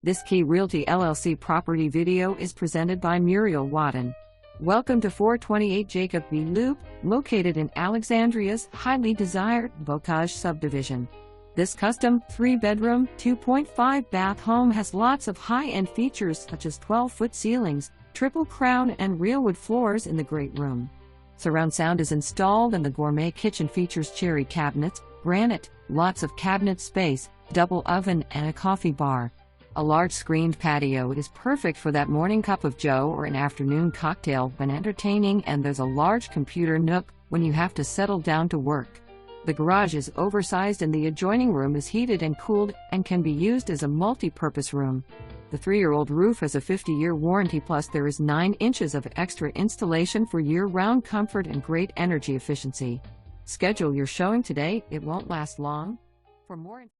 This Key Realty LLC property video is presented by Muriel Wadden. Welcome to 428 Jacob B. Loop, located in Alexandria's highly desired Bocage subdivision. This custom, 3-bedroom, 2.5-bath home has lots of high-end features such as 12-foot ceilings, triple crown and real wood floors in the great room. Surround sound is installed and the gourmet kitchen features cherry cabinets, granite, lots of cabinet space, double oven and a coffee bar. A large screened patio is perfect for that morning cup of joe or an afternoon cocktail when entertaining, and there's a large computer nook when you have to settle down to work. The garage is oversized and the adjoining room is heated and cooled and can be used as a multi-purpose room. The 3-year-old roof has a 50-year warranty, plus there is 9 inches of extra insulation for year-round comfort and great energy efficiency. Schedule your showing today, it won't last long. For more